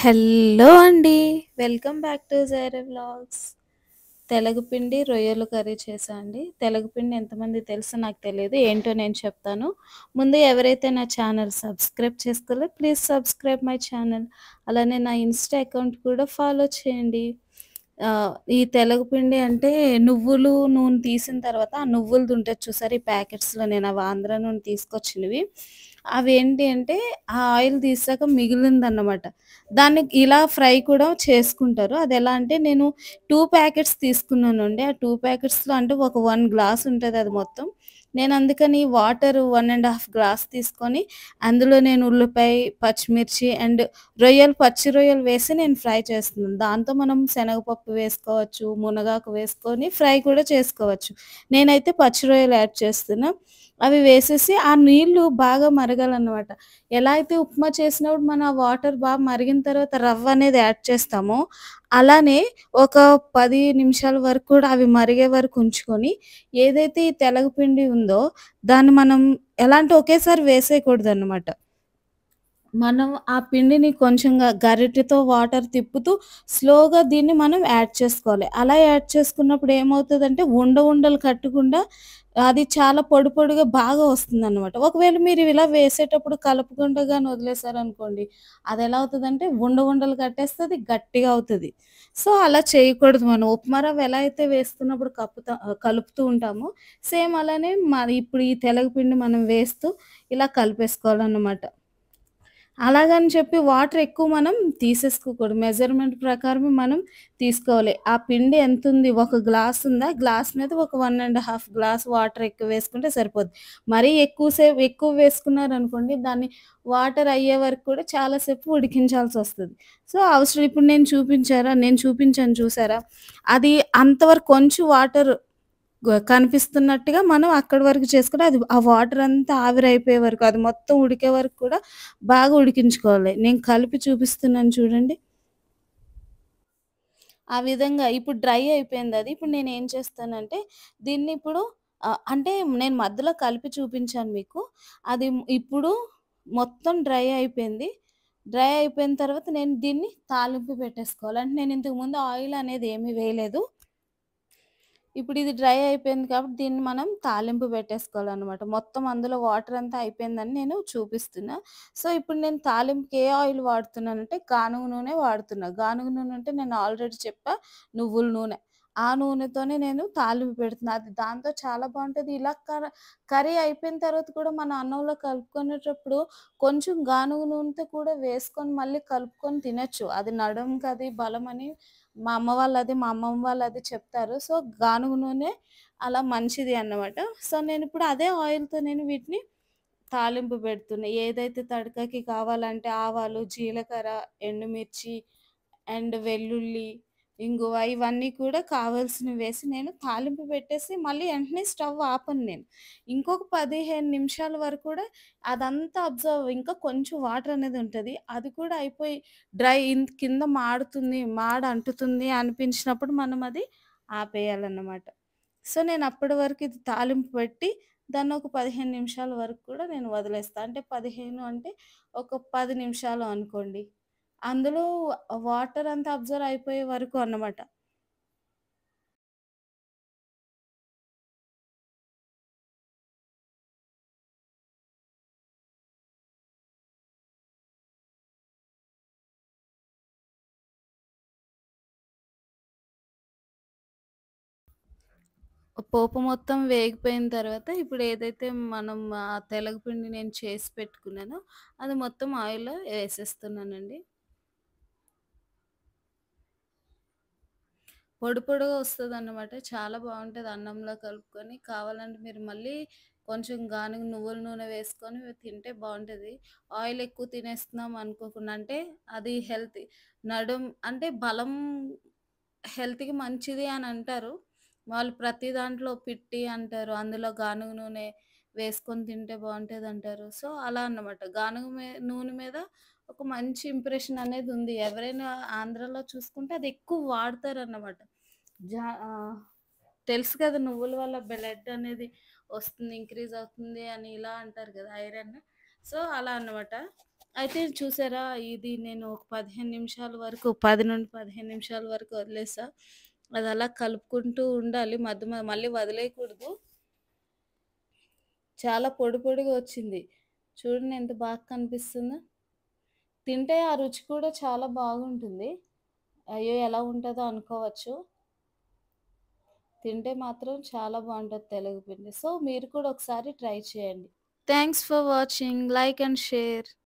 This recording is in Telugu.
హలో అండి. Welcome back to Jaira vlogs. తెలగపిండి రొయ్యలు కర్రీ చేశా అండి. తెలగపిండి ఎంతమంది తెలుసో నాకు తెలీదు. ఏంటో నేను చెప్తాను. ముందు ఎవరైతే నా ఛానల్ సబ్స్క్రైబ్ చేసుకోలేదో ప్లీజ్ సబ్స్క్రైబ్ మై ఛానల్. అలానే నా ఇన్‌స్టా అకౌంట్ కూడా ఫాలో చేయండి. ఈ తెలగపిండి అంటే నువ్వులు నూనె తీసిన తర్వాత ఆ నువ్వులది ఉంటది చూసారా ఈ ప్యాకెట్స్‌లో నేను అవి ఆంధ్ర నుండి తీసుకొచ్చినవి. అవేంటి అంటే ఆ ఆయిల్ తీసాక మిగిలిందన్నమాట. దాన్ని ఇలా ఫ్రై కూడా చేసుకుంటారు. అదెలా అంటే నేను 2 ప్యాకెట్స్ తీసుకున్నానండి. ఆ 2 ప్యాకెట్స్‌లో అంటే ఒక 1 గ్లాస్ ఉంటది అది మొత్తం. నేను అందుకని వాటర్ 1 ½ గ్లాస్ తీసుకొని అందులో నేను ఉల్లిపాయ, పచ్చిమిర్చి అండ్ పచ్చి రొయ్యలు వేసి నేను ఫ్రై చేస్తున్నాను. దాంతో మనం శనగపప్పు వేసుకోవచ్చు, మునగాకు వేసుకొని ఫ్రై కూడా చేసుకోవచ్చు. నేనైతే పచ్చి రొయ్యలు యాడ్ చేస్తున్నా. అవి వేసేసి ఆ నీళ్లు బాగా మరగాలనమాట. ఎలా అయితే ఉప్మా చేసినప్పుడు మనం ఆ వాటర్ మరిగిన తర్వాత రవ్వ అనేది యాడ్ చేస్తామో, అలానే ఒక 10 నిమిషాల వరకు కూడా అవి మరిగే వరకు ఉంచుకొని, ఏదైతే ఈ తెలగపిండి ఉందో దాన్ని మనం ఎలా అంటే ఒకేసారి వేసేయకూడదనమాట. మనం ఆ పిండిని కొంచెంగా గరిటెతో వాటర్ తిప్పుతూ స్లోగా దీన్ని మనం యాడ్ చేసుకోవాలి. అలా యాడ్ చేసుకున్నప్పుడు ఏమవుతదంటే ఉండలు కట్టకుండా అది చాలా పొడి పొడిగా బాగా వస్తుందనమాట. ఒకవేళ మీరు ఇలా వేసేటప్పుడు కలపకుండా గాని వదిలేసారనుకోండి, అదెలా అవుతదంటే ఉండలు కట్టేస్తది, గట్టిగా అవుతది. సో, అలా చేయకూడదు మనం. ఉప్మా రవ్వ ఎలా అయితే వేస్తున్నప్పుడు కలుపుతూ ఉంటామో, సేమ్ అలానే మరి ఇప్పుడు ఈ తెలగపిండి మనం వేస్తూ ఇలా కలిపేసుకోవాలన్నమాట. అలాగని చెప్పి వాటర్ ఎక్కువ మనం తీసేసుకోకూడదు. మెజర్‌మెంట్ ప్రకారమే మనం తీసుకోవాలి. ఆ పిండి ఎంతుంది? ఒక గ్లాస్ ఉందా? గ్లాస్ మీద ఒక 1 ½ గ్లాస్ వాటర్ ఎక్కువ వేసుకుంటే సరిపోద్ది. మరీ ఎక్కువ వేసుకున్నారనుకోండి దాన్ని వాటర్ అయ్యే వరకు కూడా చాలా సేపు ఉడికించాల్సొస్తది. సో, అవసరం ఇప్పుడు నేను చూపించాను చూసారా? అది అంతవరకు కొంచెం వాటర్ కనిపిస్తున్నట్టుగా మనం అక్కడి వరకు చేసుకొని అది ఆ వాటర్ అంతా ఆవిరైపోయే వరకు, అది మొత్తం ఉడికే వరకు కూడా బాగా ఉడికించుకోవాలి. నేను కలిపి చూపిస్తున్నాను చూడండి. ఆ విధంగా ఇప్పుడు డ్రై అయిపోయిందది. ఇప్పుడు నేనేం చేస్తానంటే దీన్నిప్పుడు అంటే నేను మధ్యలో కలిపి చూపించాను మీకు. అది ఇప్పుడు మొత్తం డ్రై అయిపోయింది. డ్రై అయిపోయిన తర్వాత నేను దీన్ని తాలింపు పెట్టేసుకోవాలి. అంటే నేను ఇంతకు ముందు ఆయిల్ అనేది ఏమీ వేయలేదు. ఇప్పుడు ఇది డ్రై అయిపోయింది కాబట్టి దీన్ని మనం తాలింపు పెట్టేసుకోవాలనమాట. మొత్తం అందులో వాటర్ అంతా అయిపోయిందని నేను చూపిస్తున్నా. సో, ఇప్పుడు నేను తాలింపుకి ఏ ఆయిల్ వాడుతున్నానంటే గానుగ నూనె వాడుతున్నా. గానుగ నూనె అంటే నేను ఆల్రెడీ చెప్పా నువ్వుల నూనె. ఆ నూనెతోనే నేను తాలింపు పెడుతున్నా. అది దాంతో చాలా బావుంటది. ఇలా కర్రీ అయిపోయిన తర్వాత కూడా మన అన్నంలో కలుపుకునేటప్పుడు కొంచెం గానుగ నూనెతో కూడా వేసుకొని మళ్ళీ కలుపుకొని తినొచ్చు. అది నడుముకది బలమని మా అమ్మమ్మ వాళ్ళది చెప్తారు. సో, గానుగ నూనె అలా మంచిది అన్నమాట. సో, నేనిప్పుడు అదే ఆయిల్‌తో నేను వీటిని తాలింపు పెడుతున్నా. ఏదైతే తడకకి కావాలంటే ఆవాలు, జీలకర్ర, ఎండుమిర్చి అండ్ వెల్లుల్లి, ఇంగువ ఇవన్నీ కూడా కావాల్సినవి వేసి నేను తాలింపు పెట్టేసి మళ్ళీ వెంటనే స్టవ్ ఆపను నేను. ఇంకొక 15 నిమిషాల వరకు కూడా అదంతా ఇంకా కొంచెం వాటర్ అనేది ఉంటది. అది కూడా అయిపోయి కింద మాడుతుంది, అంటుతుంది అనిపించినప్పుడు మనం అది ఆపేయాలన్నమాట. సో, నేను అప్పటి వరకు ఇది తాలింపు పెట్టి దాన్ని ఒక 15 నిమిషాల వరకు కూడా నేను వదిలేస్తా. అంటే 15 అంటే ఒక 10 నిమిషాలు అనుకోండి. అందులో వాటర్ అంతా అబ్జర్వ్ అయిపోయే వరకు అన్నమాట. పోపు మొత్తం వేగిపోయిన తర్వాత ఇప్పుడు ఏదైతే మనం తెలగపిండి నేను చేసి పెట్టుకున్నానో అది మొత్తం ఆయిల్‌లో ఏసేస్తున్నానండి. పొడి పొడిగా వస్తదన్నమాట. చాలా బావుంటది అన్నంలో కలుపుకొని. కావాలంటే మీరు మళ్ళీ కొంచెం గానుగ నువ్వుల నూనె వేసుకొని తింటే బావుంటది. ఆయిల్ ఎక్కువ తినేస్తున్నాం అనుకోకుండా అంటే అది అంటే బలం హెల్త్‌కి మంచిది అని అంటారు. వాళ్ళు ప్రతి దాంట్లో పిట్టి అంటారు. అందులో గానుగ నూనె వేసుకొని తింటే బావుంటదంటారు. సో, అలా అన్నమాట. నూనె మీద ఒక మంచి ఇంప్రెషన్ అనేది ఉంది. ఎవరైనా ఆంధ్రాలో చూసుకుంటే అది ఎక్కువ వాడతారన్నమాట. జా ఆహ్, తెలుసు కదా! నువ్వుల వల్ల బ్లడ్ అనేది వస్తుంది, ఇంక్రీజ్ అవుతుంది అని ఇలా అంటారు కదా! ఐరన్. సో, అలా అన్నమాట. అయితే చూసారా, ఇది నేను ఒక 15 నిమిషాల వరకు 15 నిమిషాల వరకు వదిలేసా. అదలా కలుపుకుంటూ ఉండాలి. మళ్ళీ వదిలేయకూడదు. చాలా పొడి పొడిగా వచ్చింది. చూడండి ఎంత బాగా కనిపిస్తుందో. తింటే ఆ రుచి కూడా చాలా బాగుంటుంది. అయ్యో! ఎలా ఉంటదో అనుకోవచ్చు. తింటే మాత్రం చాలా బావుంటది తెలగపిండి. సో, మీరు కూడా ఒకసారి ట్రై చేయండి. Thanks for watching. Like and share.